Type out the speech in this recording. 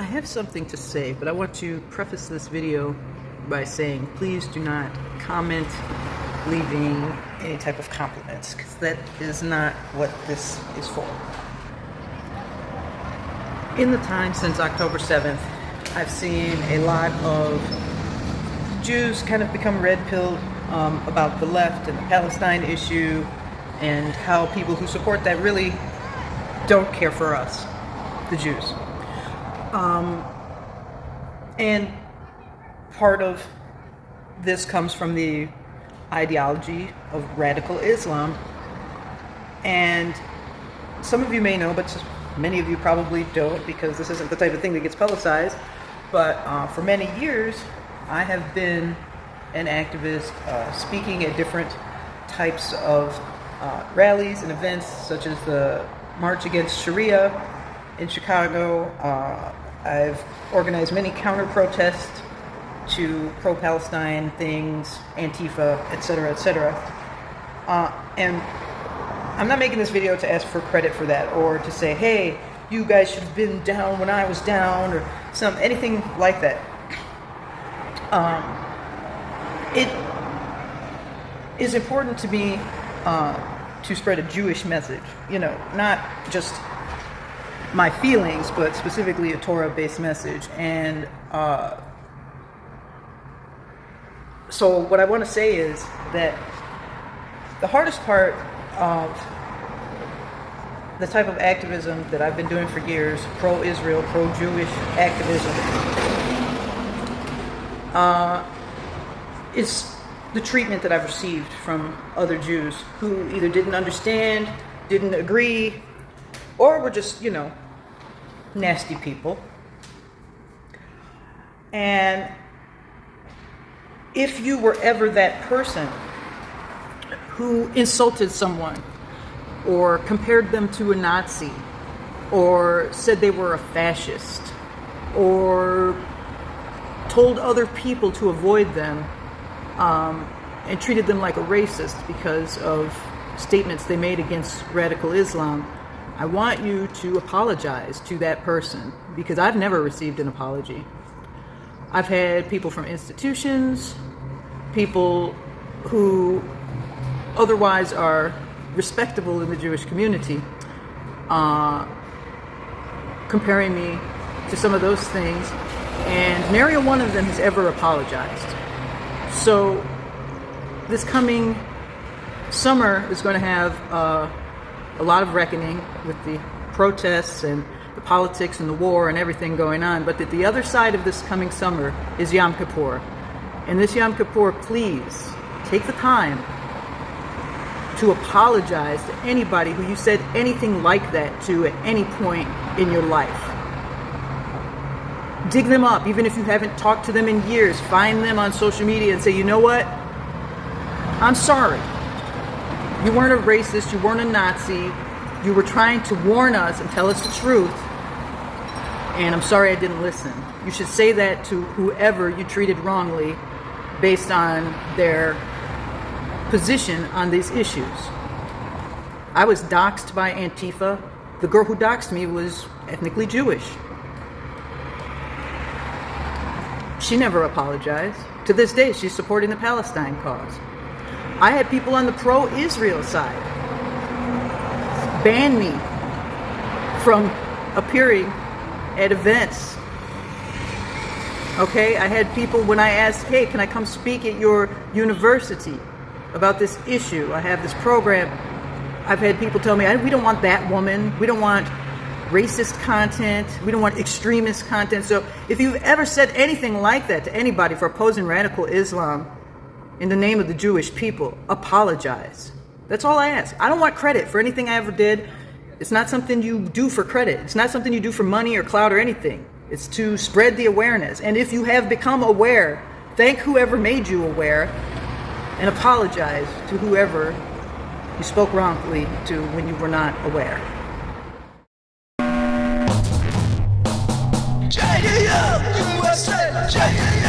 I have something to say, but I want to preface this video by saying please do not comment leaving any type of compliments, because that is not what this is for. In the time since October 7th, I've seen a lot of Jews kind of become red-pilled about the left and the Palestine issue, and how people who support that really don't care for us, the Jews. And part of this comes from the ideology of radical Islam. And some of you may know, but many of you probably don't, because this isn't the type of thing that gets publicized. But for many years, I have been an activist speaking at different types of rallies and events, such as the March Against Sharia in Chicago. I've organized many counter-protests to pro-Palestine things, Antifa, etc., etc. And I'm not making this video to ask for credit for that, or to say, hey, you guys should have been down when I was down, or anything like that. It is important to me to spread a Jewish message, not just my feelings, but specifically a Torah-based message. And so what I want to say is that the hardest part of the type of activism that I've been doing for years, pro-Israel, pro-Jewish activism, is the treatment that I've received from other Jews who either didn't understand, didn't agree, or were just, nasty people. And if you were ever that person who insulted someone, or compared them to a Nazi, or said they were a fascist, or told other people to avoid them, and treated them like a racist because of statements they made against radical Islam, I want you to apologize to that person, because I've never received an apology. I've had people from institutions, people who otherwise are respectable in the Jewish community, comparing me to some of those things, and nary one of them has ever apologized. So this coming summer is going to have a lot of reckoning with the protests and the politics and the war and everything going on. But the other side of this coming summer is Yom Kippur. And this Yom Kippur, please take the time to apologize to anybody who you said anything like that to at any point in your life. Dig them up, even if you haven't talked to them in years. Find them on social media and say, you know what? I'm sorry. You weren't a racist, you weren't a Nazi, you were trying to warn us and tell us the truth, and I'm sorry I didn't listen. You should say that to whoever you treated wrongly based on their position on these issues. I was doxxed by Antifa. The girl who doxxed me was ethnically Jewish. She never apologized. To this day, she's supporting the Palestine cause. I had people on the pro-Israel side ban me from appearing at events. Okay, I had people, when I asked, hey, can I come speak at your university about this issue? I have this program. I've had people tell me, we don't want that woman. We don't want racist content. We don't want extremist content. So if you've ever said anything like that to anybody for opposing radical Islam in the name of the Jewish people, apologize. That's all I ask. I don't want credit for anything I ever did. It's not something you do for credit. It's not something you do for money or clout or anything. It's to spread the awareness. And if you have become aware, thank whoever made you aware, and apologize to whoever you spoke wrongly to when you were not aware. JDL USA, JDL.